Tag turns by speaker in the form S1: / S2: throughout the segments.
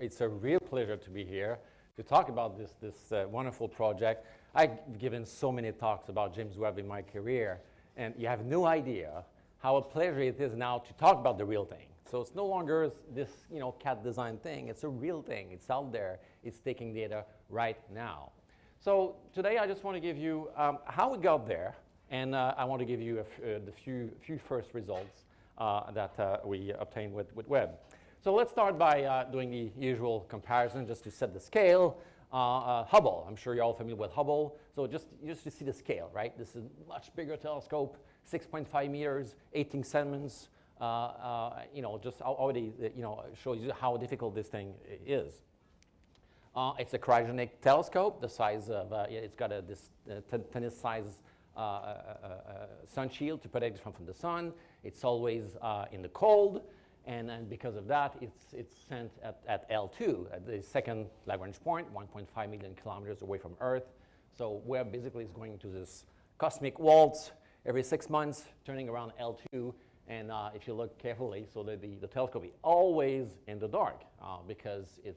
S1: It's a real pleasure to be here to talk about this wonderful project. I've given so many talks about James Webb in my career, and you have no idea how a pleasure it is now to talk about the real thing. So it's no longer this CAD design thing. It's a real thing. It's out there. It's taking data right now. So today I just want to give you how we got there, and I want to give you the few first results that we obtained with Webb. So let's start by doing the usual comparison just to set the scale. Hubble, I'm sure you're all familiar with Hubble. So just to see the scale, right? This is a much bigger telescope, 6.5 meters, 18 segments. Just already shows you how difficult this thing is. It's a cryogenic telescope. The size of it's got this tennis size sun shield to protect it from the sun. It's always in the cold. And because of that, it's sent at L2, at the second Lagrange point, 1.5 million kilometers away from Earth. So Webb basically is going to this cosmic waltz every 6 months, turning around L2. And if you look carefully, so the telescope is always in the dark because it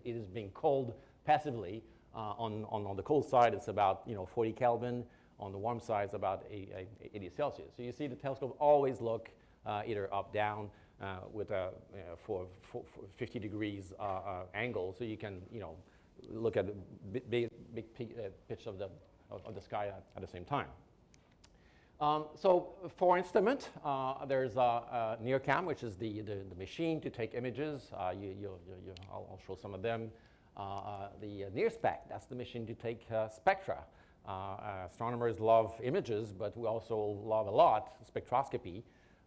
S1: is being cold passively. On the cold side, it's about 40 Kelvin. On the warm side, it's about 80 Celsius. So you see the telescope always look either up, down, with a for 50 degrees angle, so you can look at the big pitch of the sky at the same time. So for instrument, there's a NIRCam, which is the machine to take images. I'll show some of them. The NIRSpec, that's the machine to take spectra. Astronomers love images, but we also love a lot spectroscopy.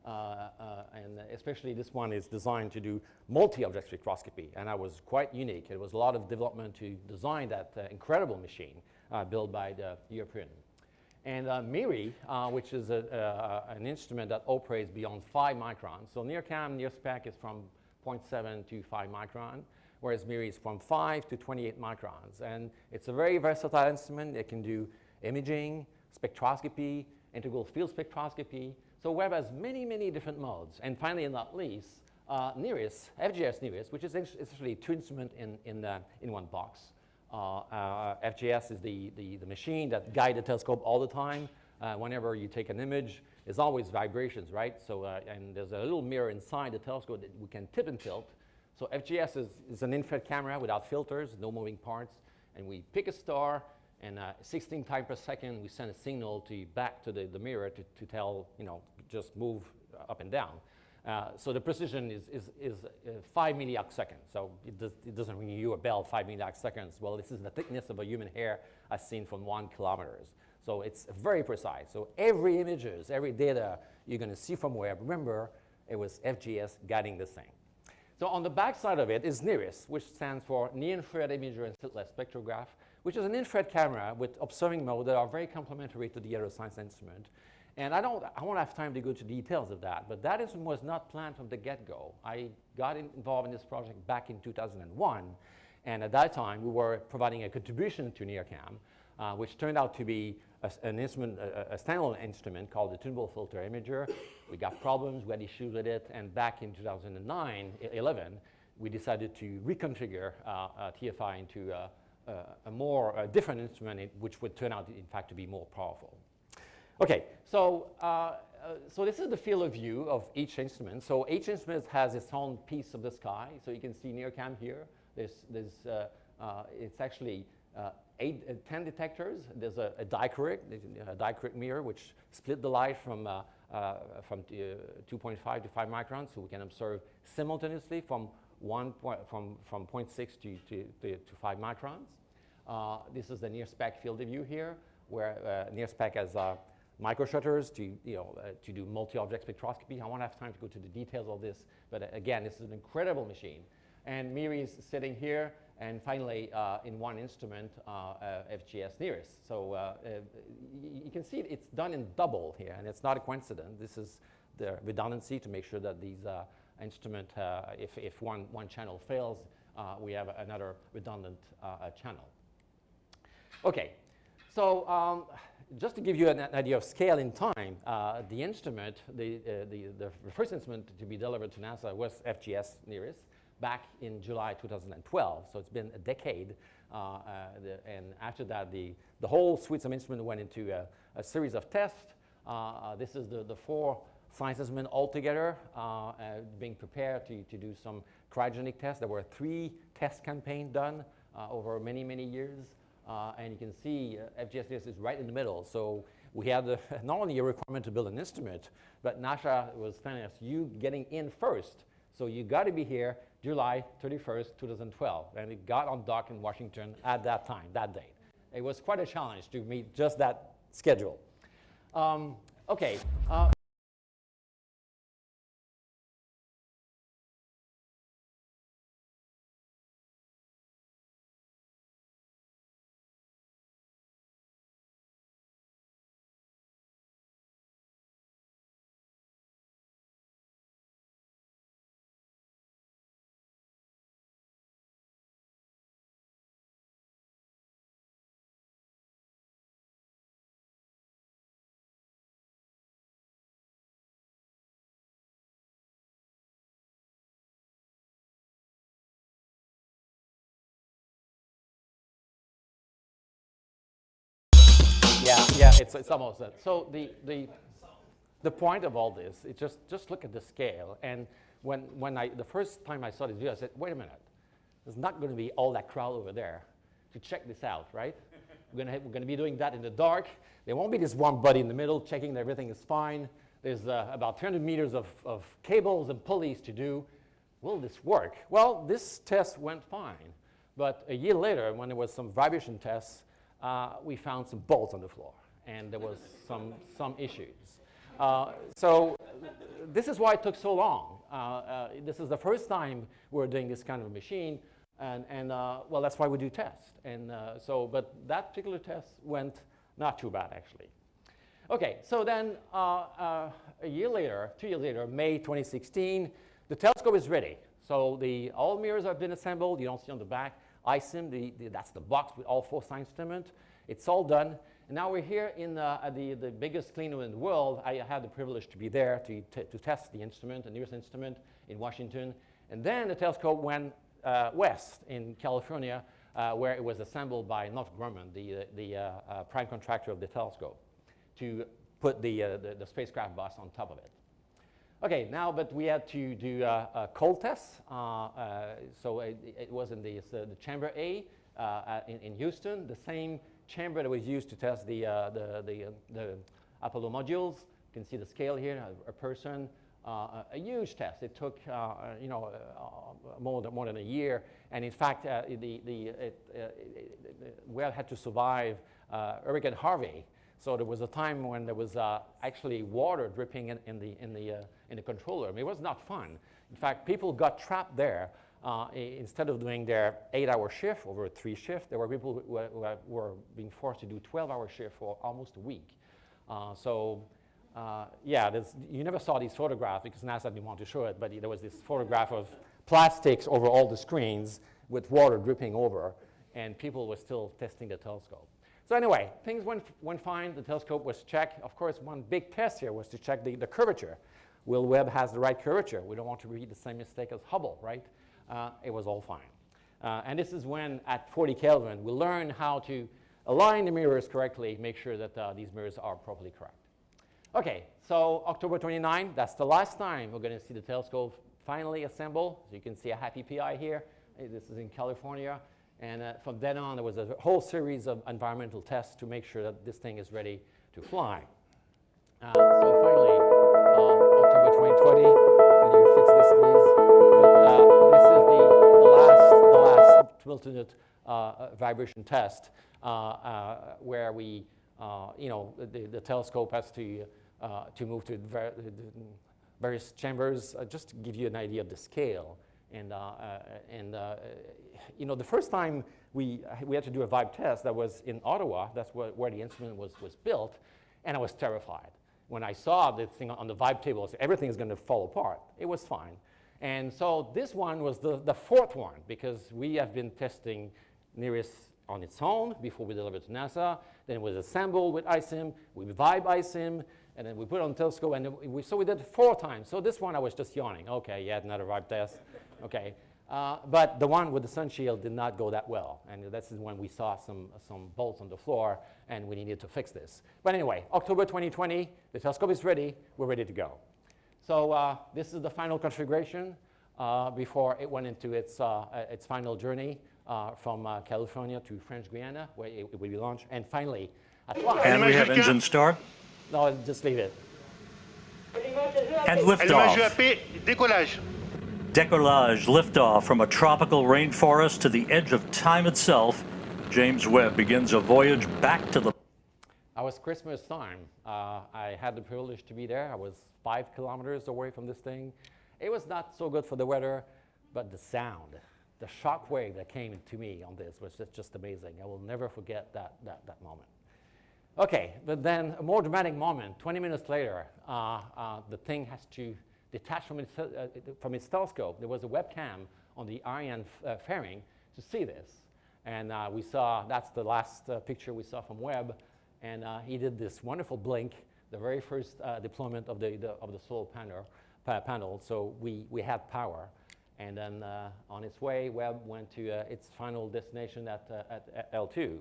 S1: And especially this one is designed to do multi-object spectroscopy, and that was quite unique. It was a lot of development to design that incredible machine built by the European. And MIRI, which is an instrument that operates beyond 5 microns. So NIRCam, NIRSpec is from 0.7 to 5 micron, whereas MIRI is from 5 to 28 microns. And it's a very versatile instrument. It can do imaging, spectroscopy, integral field spectroscopy. So Webb has many, many different modes. And finally, and not least, NIRIS, FGS NIRIS, which is essentially 2 instruments in one box. FGS is the machine that guides the telescope all the time. Whenever you take an image, there's always vibrations, right? So, and there's a little mirror inside the telescope that we can tip and tilt. So FGS is an infrared camera without filters, no moving parts. And we pick a star, and 16 times per second, we send a signal back to the mirror to tell, just move up and down. So the precision is 5 milliarc seconds. So it doesn't ring you a bell, 5 milliarc seconds. Well, this is the thickness of a human hair as seen from 1 kilometer. So it's very precise. So every images, every data you're going to see from Webb, remember, it was FGS guiding this thing. So on the back side of it is NIRIS, which stands for Near-Infrared Imager and Slitless Spectrograph, which is an infrared camera with observing mode that are very complementary to the aeroscience instrument. And I won't have time to go to details of that, but that instrument was not planned from the get-go. I got involved in this project back in 2001, and at that time we were providing a contribution to NIRCam, which turned out to be an instrument, a standalone instrument called the tunable filter imager. We got problems, we had issues with it, and back in 2009-11, we decided to reconfigure TFI into a more different instrument, which would turn out, in fact, to be more powerful. Okay, so this is the field of view of each instrument. So each instrument has its own piece of the sky. So you can see NIRCam here. It's actually 10 detectors. There's a dichroic mirror, which split the light from 2.5 to 5 microns, so we can observe simultaneously from 0.6 to 5 microns. This is the NIRSpec field of view here, where NIRSpec has micro shutters to do multi-object spectroscopy. I won't have time to go to the details of this, but again, this is an incredible machine. And MIRI is sitting here, and finally, in one instrument, FGS NIRIS. So you can see it's done in double here, and it's not a coincidence. This is the redundancy to make sure that these instrument, if one channel fails, we have another redundant channel. Okay, so just to give you an idea of scale in time, the instrument, the first instrument to be delivered to NASA was FGS NIRIS back in July 2012. So it's been a decade. And after that, the whole suite of instruments went into a series of tests. This is the 4 science instruments all together being prepared to do some cryogenic tests. There were 3 test campaigns done over many, many years. And you can see FGSDS is right in the middle. So we had not only a requirement to build an instrument, but NASA was telling us, you getting in first. So you got to be here July 31st, 2012. And it got on dock in Washington at that time, that date. It was quite a challenge to meet just that schedule. Okay. Yeah, it's almost that. So the point of all this is just look at the scale. And when the first time I saw this video, I said, wait a minute, there's not going to be all that crowd over there to check this out, right? We're going to be doing that in the dark. There won't be this one buddy in the middle checking that everything is fine. There's about 300 meters of cables and pulleys to do. Will this work? Well, this test went fine. But a year later, when there was some vibration tests, we found some bolts on the floor, and there was some issues. So this is why it took so long. This is the first time we're doing this kind of machine, and well, that's why we do tests. And but that particular test went not too bad, actually. Okay, so then a year later, 2 years later, May 2016, the telescope is ready. So all mirrors have been assembled. You don't see on the back. ISIM, that's the box with all 4 science instruments. It's all done. And now we're here in the biggest clean room in the world. I had the privilege to be there to test the instrument, the nearest instrument in Washington. And then the telescope went west in California, where it was assembled by Northrop Grumman, the prime contractor of the telescope, to put the spacecraft bus on top of it. Okay, now, but we had to do a cold test. So it was in the chamber A in Houston, the same chamber that was used to test the Apollo modules. You can see the scale here, a person, a huge test. It took more than a year, and in fact, Webb had to survive Hurricane Harvey. So there was a time when there was actually water dripping in the controller. I mean, it was not fun. In fact, people got trapped there. Instead of doing their 8-hour shift over 3 shifts, there were people who were being forced to do 12-hour shift for almost a week. Yeah, you never saw these photographs because NASA didn't want to show it, but there was this photograph of plastics over all the screens with water dripping over, and people were still testing the telescope. So anyway, things went fine. The telescope was checked. Of course, one big test here was to check the curvature. Will Webb has the right curvature? We don't want to repeat the same mistake as Hubble, right? It was all fine. And this is when, at 40 Kelvin, we learn how to align the mirrors correctly, make sure that these mirrors are properly correct. Okay, so October 29, that's the last time we're going to see the telescope finally assembled. So you can see a happy PI here. This is in California. And from then on, there was a whole series of environmental tests to make sure that this thing is ready to fly. So finally, October 2020, can you fix this, please? But this is the last tilted vibration test where we, the telescope has to move to various chambers, just to give you an idea of the scale. And the first time we had to do a vibe test, that was in Ottawa. That's where the instrument was built, and I was terrified. When I saw the thing on the vibe table, I said, everything is going to fall apart. It was fine. And so this one was the 4th one, because we have been testing NIRISS on its own before we delivered to NASA. Then it was assembled with ISIM. We vibe ISIM, and then we put it on the telescope. And so we did 4 times. So this one, I was just yawning. OK, yeah, another vibe test. OK. But the one with the sun shield did not go that well. And this is when we saw some bolts on the floor, and we needed to fix this. But anyway, October 2020, the telescope is ready. We're ready to go. So this is the final configuration before it went into its final journey from California to French Guiana, where it will be launched. And finally, at last.
S2: And we have engine start.
S1: No, just leave it.
S2: And liftoff.
S3: JWST, décollage.
S2: Decollage, liftoff from a tropical rainforest to the edge of time itself. James Webb begins a voyage back to the...
S1: It was Christmas time. I had the privilege to be there. I was 5 kilometers away from this thing. It was not so good for the weather, but the sound, the shock wave that came to me on this was just amazing. I will never forget that moment. Okay, but then a more dramatic moment. 20 minutes later, the thing has to detach from its telescope. There was a webcam on the Ariane fairing to see this. And we saw, that's the last picture we saw from Webb. And he did this wonderful blink, the very first deployment of the solar panel. So we had power. And then on its way, Webb went to its final destination at L2.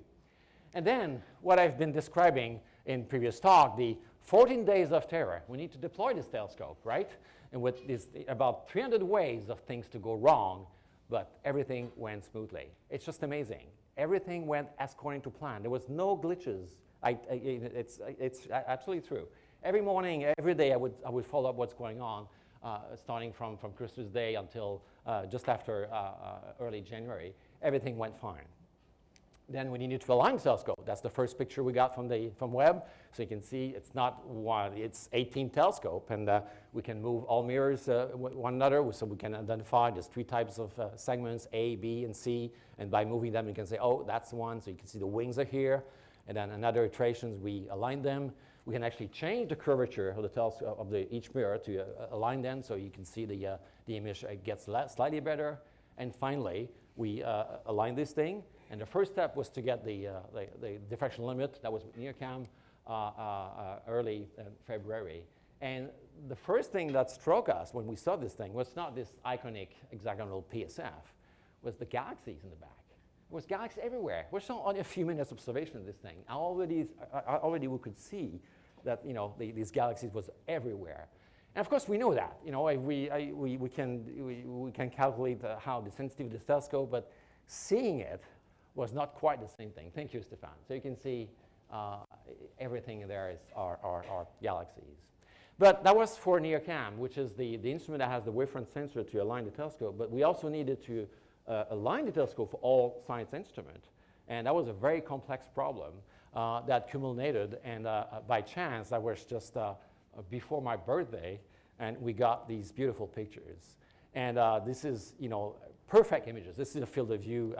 S1: And then what I've been describing in previous talk, the 14 days of terror. We need to deploy this telescope, right? And with this, about 300 ways of things to go wrong, but everything went smoothly. It's just amazing. Everything went according to plan. There was no glitches. It's absolutely true. Every morning, every day, I would follow up what's going on, starting from Christmas Day until just after early January. Everything went fine. Then we needed to align the telescope. That's the first picture we got from Webb. So you can see it's not one, it's 18 telescope, and we can move all mirrors one another, so we can identify there's 3 types of segments, A, B, and C, and by moving them, you can say, oh, that's one, so you can see the wings are here, and then in other iterations, we align them. We can actually change the curvature of the telescope of each mirror to align them, so you can see the image gets slightly better. And finally, we align this thing. And the first step was to get the diffraction limit. That was with NIRCam early February. And the first thing that struck us when we saw this thing was not this iconic hexagonal PSF, was the galaxies in the back. There was galaxies everywhere. We're still on a few minutes observation of this thing. Already we could see that these galaxies was everywhere. And of course we know that. We can calculate how the sensitivity of the telescope, but seeing it was not quite the same thing. Thank you, Stefan. So you can see everything in there are galaxies. But that was for NIRCam, which is the instrument that has the wavefront sensor to align the telescope. But we also needed to align the telescope for all science instruments. And that was a very complex problem that culminated. And by chance, that was just before my birthday, and we got these beautiful pictures. And this is, perfect images. This is a field of view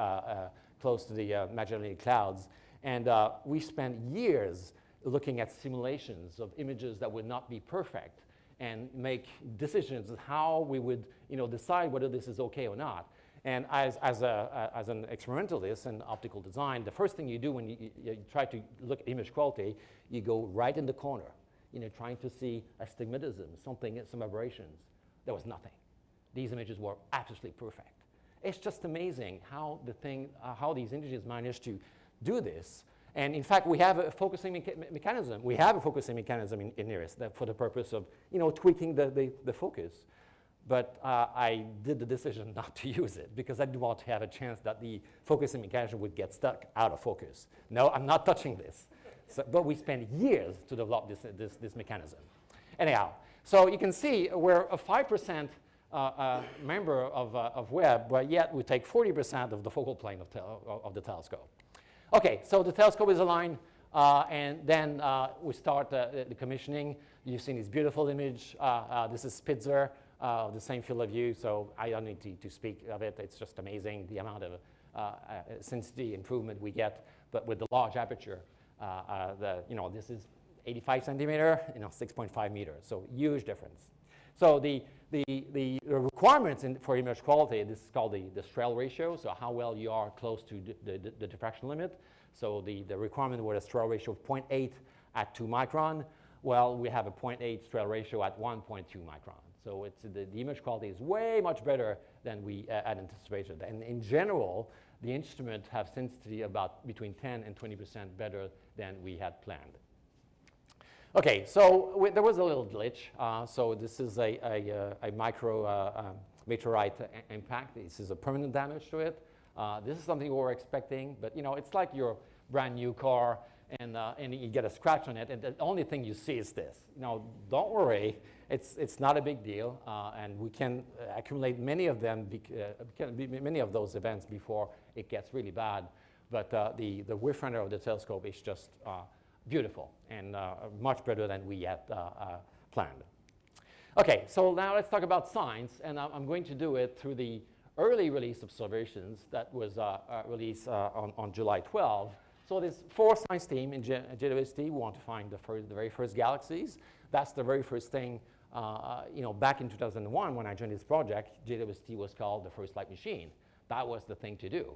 S1: close to the Magellanic Clouds. And we spent years looking at simulations of images that would not be perfect and make decisions on how we would decide whether this is okay or not. And as an experimentalist in optical design, the first thing you do when you try to look at image quality, you go right in the corner, trying to see astigmatism, some aberrations. There was nothing. These images were absolutely perfect. It's just amazing how how these images managed to do this. And in fact, we have a focusing mechanism. We have a focusing mechanism in NIRISS for the purpose of tweaking the focus. But I did the decision not to use it because I didn't want to have a chance that the focusing mechanism would get stuck out of focus. No, I'm not touching this. But we spent years to develop this mechanism. Anyhow, so you can see we're a 5% member of Webb, but yet we take 40% of the focal plane of the telescope. Okay, so the telescope is aligned, and then we start the commissioning. You've seen this beautiful image. This is Spitzer, the same field of view, so I don't need to speak of it. It's just amazing the amount of sensitivity improvement we get, but with the large aperture, this is 85 centimeter, 6.5 meters, so huge difference. So the requirements for image quality, this is called the Strel ratio, so how well you are close to the diffraction limit. So the requirement was a Strel ratio of 0.8 at 2 micron. Well, we have a 0.8 Strel ratio at 1.2 micron. So it's, the image quality is way much better than we had anticipated. And in general, the instrument have sensitivity about between 10 and 20% better than we had planned. Okay, so there was a little glitch. So this is a micro meteorite impact. This is a permanent damage to it. This is something we were expecting, but you know, it's like your brand new car, and you get a scratch on it, and the only thing you see is this. You know, don't worry, it's not a big deal, and we can accumulate many of them, many of those events before it gets really bad. But the wayfinder of the telescope is just beautiful and much better than we had planned. Okay, so now let's talk about science, and I'm going to do it through the early release observations that was released on July 12. So there's 4 science team in JWST. We want to find the very first galaxies. That's the very first thing, you know, back in 2001 when I joined this project, JWST was called the first light machine. That was the thing to do.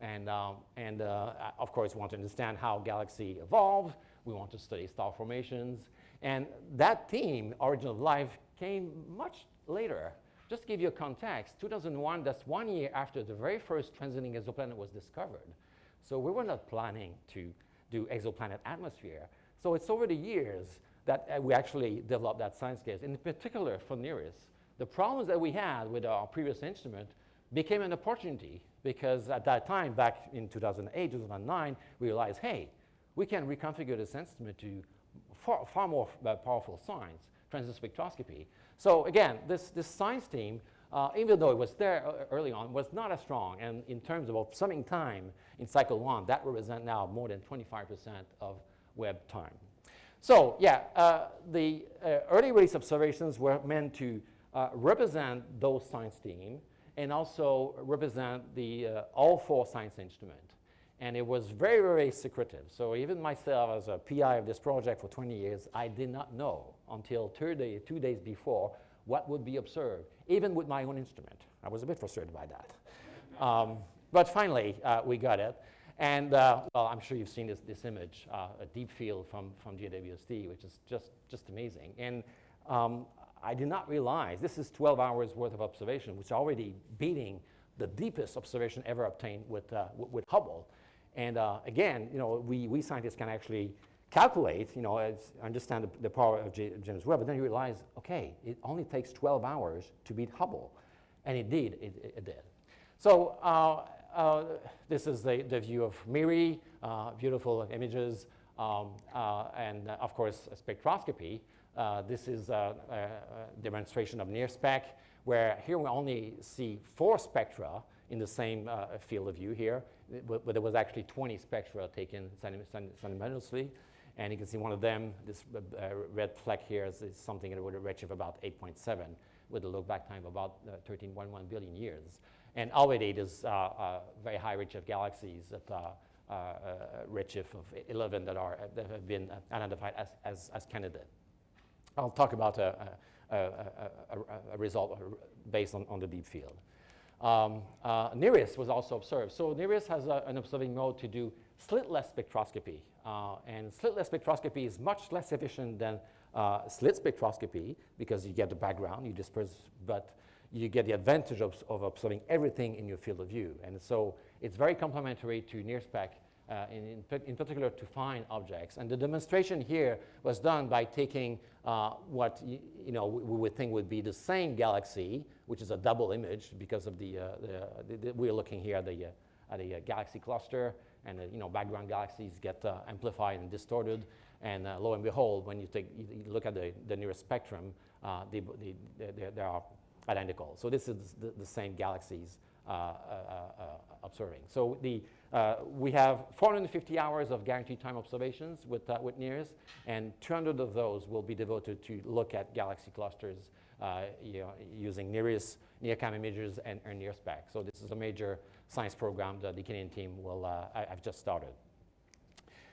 S1: And of course, we want to understand how galaxy evolved. We want to study star formations. And that theme, origin of life, came much later. Just to give you a context, 2001, that's 1 year after the very first transiting exoplanet was discovered. So we were not planning to do exoplanet atmosphere. So it's over the years that we actually developed that science case. In particular for NIRISS, the problems that we had with our previous instrument became an opportunity, because at that time, back in 2008, 2009, we realized, hey, we can reconfigure this instrument to far more powerful science, transient spectroscopy. So again, this science team, even though it was there early on, was not as strong. And in terms of summing time in cycle 1, that represents now more than 25% of Webb time. So yeah, the early release observations were meant to represent those science team and also represent the all 4 science instruments. And it was very, very secretive. So even myself, as a PI of this project for 20 years, I did not know until 2 days before what would be observed, even with my own instrument. I was a bit frustrated by that. But finally, we got it. And well, I'm sure you've seen this image, a deep field from JWST, which is just amazing. And I did not realize this is 12 hours worth of observation, which is already beating the deepest observation ever obtained with Hubble. And again, you know, we scientists can actually calculate, you know, understand the power of James Webb, but then you realize, okay, it only takes 12 hours to beat Hubble. And indeed, it did. So this is the view of MIRI, beautiful images, and of course, spectroscopy. This is a demonstration of near spec, where here we only see 4 spectra in the same field of view here, but there was actually 20 spectra taken simultaneously. And you can see one of them, this red fleck here is something with a redshift of about 8.7, with a look back time of about 13.1 billion years. And already it is very high redshift galaxies at redshift of 11 that have been identified as candidate. I'll talk about a result based on the deep field. NIRISS was also observed. So NIRISS has an observing mode to do slitless spectroscopy. And slitless spectroscopy is much less efficient than slit spectroscopy, because you get the background, you disperse, but you get the advantage of observing everything in your field of view. And so it's very complementary to near spec, in particular to find objects. And the demonstration here was done by taking what we would think would be the same galaxy, which is a double image because of we're looking here at a galaxy cluster, and background galaxies get amplified and distorted. And lo and behold, when you look at the nearest spectrum, they are identical. So this is the same galaxies observing. So we have 450 hours of guaranteed time observations with NIRISS, and 200 of those will be devoted to look at galaxy clusters using NIRISS, near-cam images, and near spec. So this is a major science program that the Canadian team I've just started.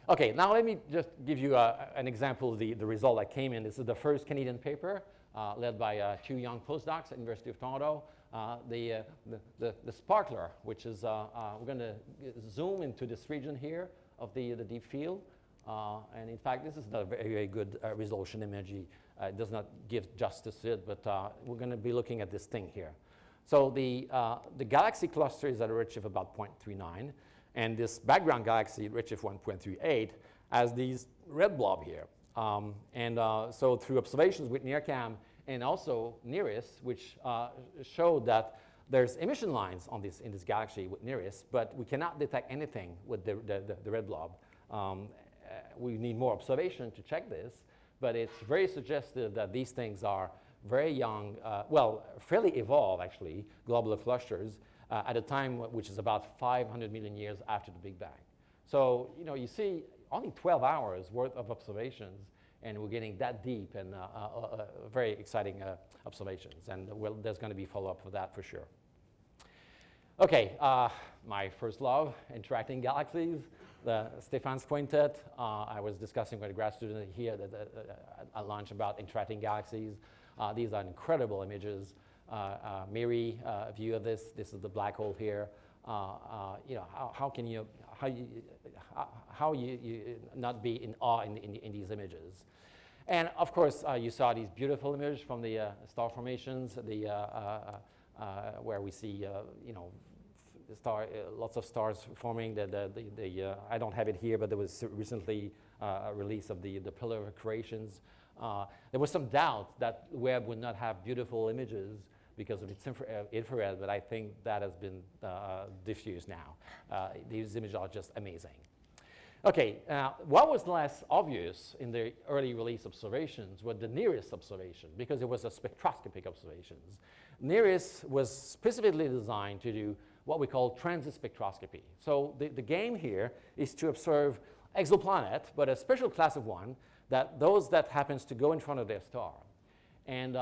S1: Okay, now let me just give you an example of the result that came in. This is the first Canadian paper led by 2 young postdocs at the University of Toronto. The sparkler, which is, we're going to zoom into this region here of the deep field. And in fact, this is not a very, very good resolution image. It does not give justice to it, but we're going to be looking at this thing here. So the galaxy cluster is at a redshift of about 0.39, and this background galaxy at redshift 1.38 has these red blob here. So through observations with NIRCam and also NIRISS, which showed that there's emission lines on in this galaxy with NIRISS, but we cannot detect anything with the red blob. We need more observation to check this, but it's very suggestive that these things are very young, well, fairly evolved, actually, globular clusters at a time which is about 500 million years after the Big Bang. So, you see only 12 hours worth of observations, and we're getting that deep and very exciting observations. And there's going to be follow-up for that for sure. Okay, my first love, interacting galaxies, the Stephan's quintet. I was discussing with a grad student here at lunch about interacting galaxies. These are incredible images. Miri view of this. This is the black hole here. How you not be in awe in these images? And of course, you saw these beautiful images from the star formations, where we see lots of stars forming. I don't have it here, but there was recently a release of the pillar creations. There was some doubt that Webb would not have beautiful images because of its infrared, but I think that has been diffused now. These images are just amazing. Okay, what was less obvious in the early release observations were the NIRISS observation, because it was a spectroscopic observations. NIRISS was specifically designed to do what we call transit spectroscopy. So the game here is to observe exoplanet, but a special class of one, those that happens to go in front of their star. And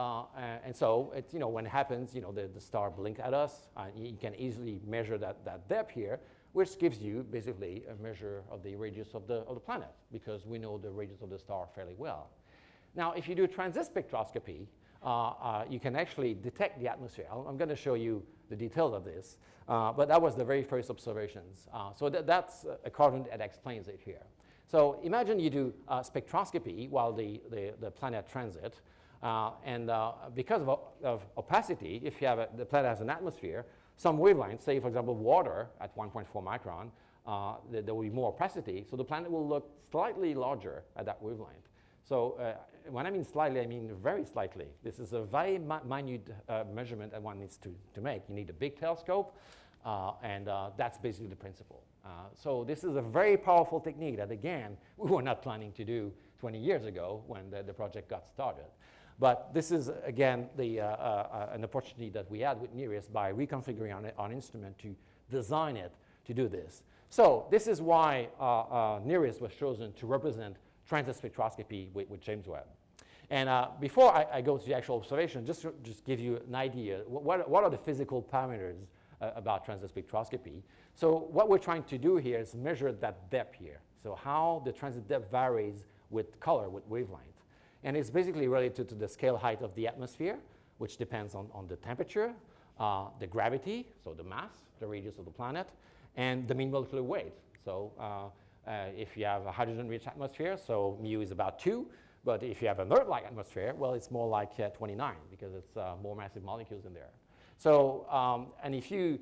S1: so it's, when it happens, the star blink at us. You can easily measure that depth here, which gives you basically a measure of the radius of the planet, because we know the radius of the star fairly well. Now, if you do transit spectroscopy, you can actually detect the atmosphere. I'm going to show you the details of this, but that was the very first observations. So that's a quadrant that explains it here. So imagine you do spectroscopy while the planet transit, and because of opacity, if you have the planet has an atmosphere, some wavelengths, say for example water at 1.4 micron, there will be more opacity, so the planet will look slightly larger at that wavelength. So when I mean slightly, I mean very slightly. This is a very minute measurement that one needs to make. You need a big telescope, and that's basically the principle. So this is a very powerful technique that, again, we were not planning to do 20 years ago when the project got started. But this is, again, an opportunity that we had with NIRISS by reconfiguring our instrument to design it to do this. So this is why NIRISS was chosen to represent transit spectroscopy with James Webb. And before I go to the actual observation, just give you an idea, what are the physical parameters about transit spectroscopy? So what we're trying to do here is measure that depth here. So how the transit depth varies with color, with wavelength. And it's basically related to the scale height of the atmosphere, which depends on the temperature, the gravity, so the mass, the radius of the planet, and the mean molecular weight. So if you have a hydrogen-rich atmosphere, so mu is about 2. But if you have an Earth-like atmosphere, well, it's more like 29 because it's more massive molecules in there. So, and if you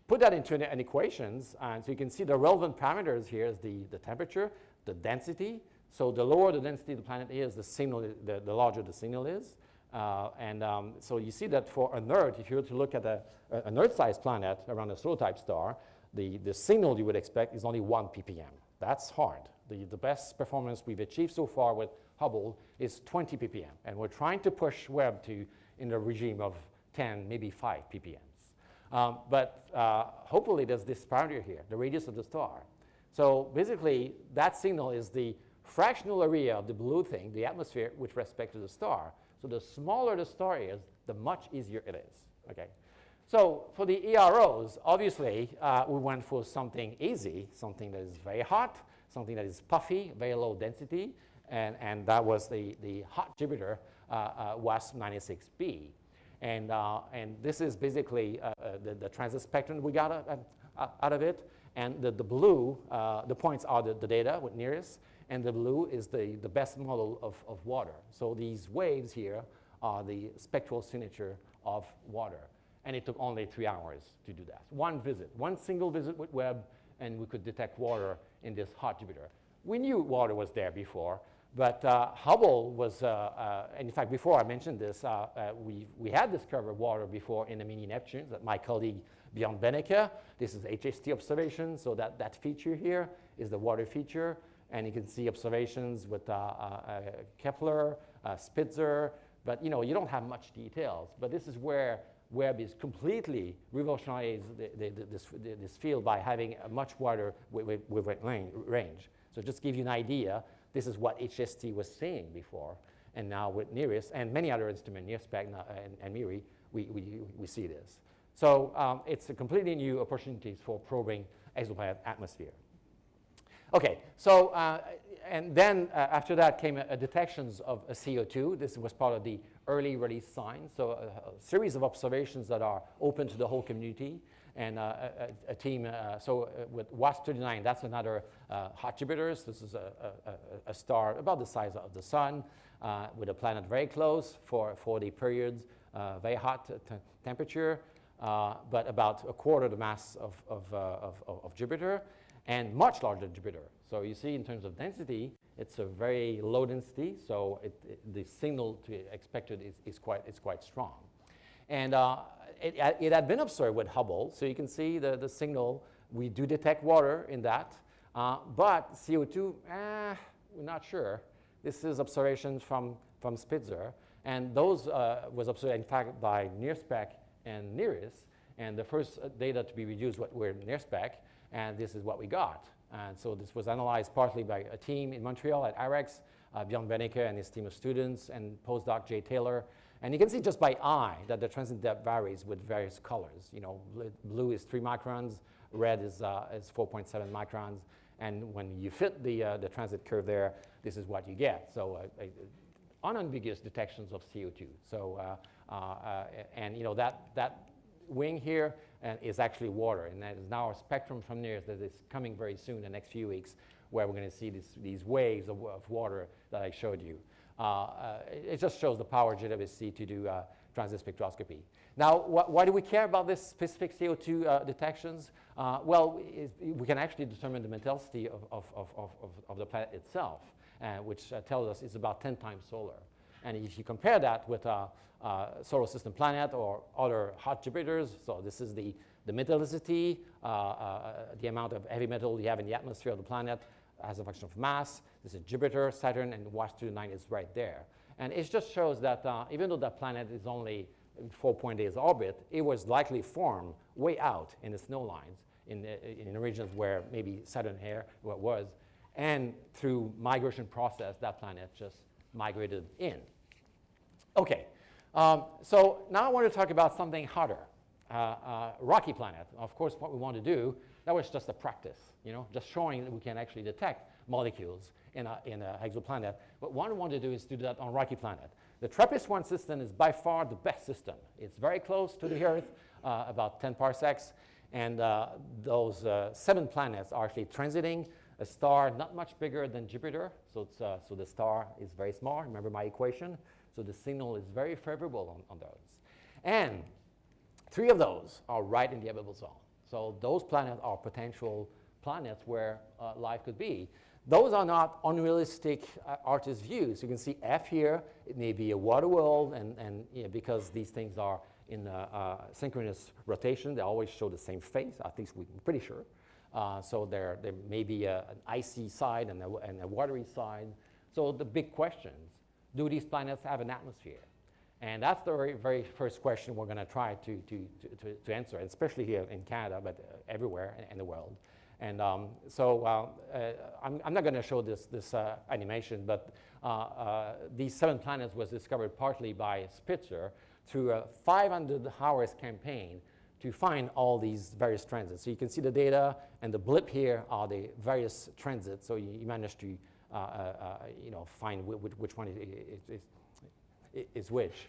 S1: put that into an equations, and so you can see the relevant parameters here is the temperature, the density. So the lower the density of the planet is, the signal, the larger the signal is. So you see that for an Earth, if you were to look at an Earth-sized planet around a solar-type star, the signal you would expect is only 1 ppm. That's hard. The best performance we've achieved so far with Hubble is 20 ppm. And we're trying to push Webb in the regime of 10, maybe 5 ppms. But hopefully there's this parameter here, the radius of the star. So basically, that signal is the fractional area of the blue thing, the atmosphere, with respect to the star. So the smaller the star is, the much easier it is. Okay. So for the EROs, obviously, we went for something easy, something that is very hot, something that is puffy, very low density, and that was the hot Jupiter WASP-96b. And this is basically the transit spectrum we got out of it. And the blue, the points are the data with NIRISS. and the blue is the best model of water. So these waves here are the spectral signature of water. And it took only 3 hours to do that. One single visit with Webb, and we could detect water in this hot Jupiter. We knew water was there before, but Hubble was, and in fact, before I mentioned this, we had discovered water before in the mini Neptunes that my colleague Bjorn Bennecke. This is HST observation, so that feature here is the water feature, and you can see observations with Kepler, Spitzer, but you don't have much details. But this is where Webb is completely revolutionized this field by having a much wider range. So just to give you an idea, this is what HST was seeing before, and now with NIRISS and many other instruments, NIRSPEC and MIRI, we see this. So it's a completely new opportunities for probing exoplanet atmosphere. Okay, so and then after that came detections of CO2. This was part of the early release signs. So a series of observations that are open to the whole community, and a team. With WST-39, that's another hot Jupiter. This is a star about the size of the sun, with a planet very close for the periods, very hot temperature, but about a quarter the mass of Jupiter, and much larger than Jupiter. So you see, in terms of density, it's a very low density. So the signal to expected is quite strong, and it had been observed with Hubble. So you can see the signal. We do detect water in that, but CO2, we're not sure. This is observations from Spitzer, and those was observed, in fact, by NIRSPEC and NIRISS, and the first data to be reduced were NIRSPEC, and this is what we got. And so this was analyzed partly by a team in Montreal at IREX, Bjorn Bennecke and his team of students, and postdoc Jay Taylor. And you can see just by eye that the transit depth varies with various colors. Blue is 3 microns, red is 4.7 microns, and when you fit the transit curve there, this is what you get. So unambiguous detections of CO2. So and that wing here is actually water, and that is now a spectrum from NIRS that is coming very soon in the next few weeks, where we're going to see these waves of water that I showed you. It just shows the power of JWST to do transit spectroscopy. Now, why do we care about this specific CO2 detections? Well, we can actually determine the metallity of the planet itself, which tells us it's about 10 times solar. And if you compare that with solar system planet or other hot Jupiters, so this is the metallicity, the amount of heavy metal you have in the atmosphere of the planet as a function of mass. This is Jupiter, Saturn, and WST-39 is right there. And it just shows that even though that planet is only in 4 days orbit, it was likely formed way out in the snow lines in regions where maybe Saturn here was. And through migration process, that planet just migrated in. Okay, so now I want to talk about something hotter, rocky planet. Of course, what we want to do, that was just a practice, just showing that we can actually detect molecules in a exoplanet. But what we want to do is to do that on rocky planet. The TRAPPIST-1 system is by far the best system. It's very close to the Earth, about 10 parsecs, and those 7 planets are actually transiting a star not much bigger than Jupiter, so the star is very small. Remember my equation? So the signal is very favorable on those. And 3 of those are right in the habitable zone. So those planets are potential planets where life could be. Those are not unrealistic artist views. You can see F here. It may be a water world, and because these things are in synchronous rotation, they always show the same face. At least we're pretty sure. So there may be an icy side and a watery side. So the big questions: do these planets have an atmosphere? And that's the very, very first question we're going to try to answer, especially here in Canada, but everywhere in the world. And so I'm not going to show this animation, but these 7 planets was discovered partly by Spitzer through a 500-hours campaign to find all these various transits. So you can see the data, and the blip here are the various transits. So you managed to find which one is which.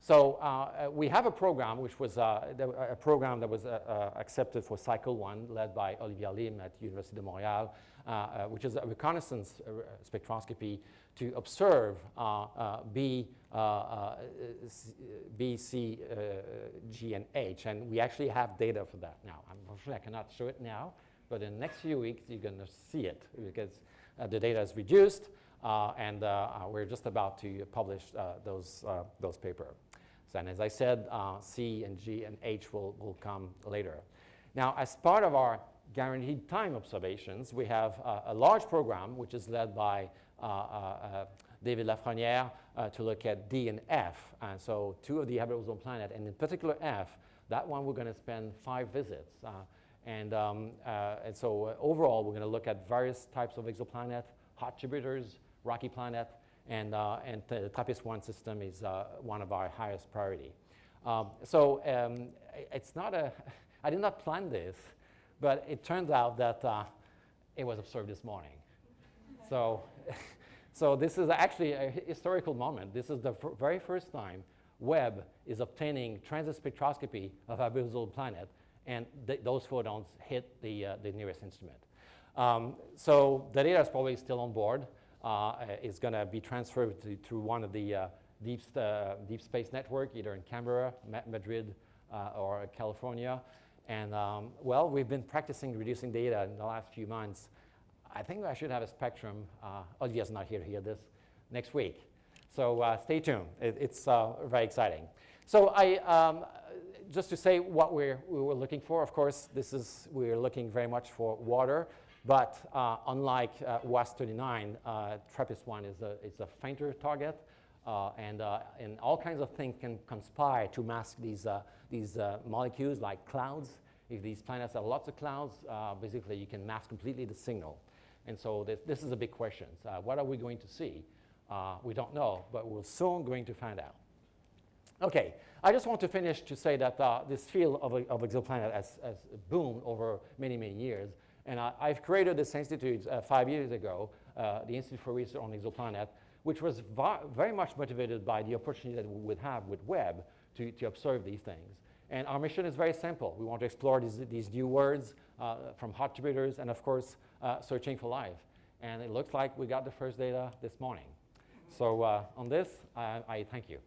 S1: So we have a program which was a program that was accepted for Cycle 1, led by Olivier Lim at Université de Montréal, which is a reconnaissance spectroscopy to observe B, C, G, and H. And we actually have data for that now. Unfortunately, I cannot show it now, but in the next few weeks, you're going to see it because the data is reduced, and we're just about to publish those papers. So, and as I said, C and G and H will come later. Now, as part of our guaranteed time observations, we have a large program which is led by David Lafrenière to look at D and F. And so 2 of the habitable planets, and in particular F, that one we're going to spend 5 visits. And so overall, we're going to look at various types of exoplanet, hot Jupiters, rocky planet, and the TRAPPIST-1 system is one of our highest priority. It's not I did not plan this, but it turns out that it was observed this morning. So this is actually a historical moment. This is the very first time Webb is obtaining transit spectroscopy of a habitable planet, and those photons hit the nearest instrument. So the data is probably still on board. It's going to be transferred to one of the deep space network, either in Canberra, Madrid, or California. And well, we've been practicing reducing data in the last few months. I think I should have a spectrum. Olivier's not here to hear this next week. So stay tuned. It's very exciting. So just to say what we were looking for, of course, we're looking very much for water. But unlike WST-39, TRAPPIST-1 is a fainter target, and all kinds of things can conspire to mask these molecules, like clouds. If these planets have lots of clouds, basically you can mask completely the signal. And so this is a big question. What are we going to see? We don't know, but we're soon going to find out. Okay, I just want to finish to say that this field of exoplanet has boomed over many, many years. And I've created this institute 5 years ago, the Institute for Research on Exoplanet, which was very much motivated by the opportunity that we would have with Webb to observe these things. And our mission is very simple. We want to explore these new worlds from hot Jupiters and, of course, searching for life. And it looks like we got the first data this morning. So on this, I thank you.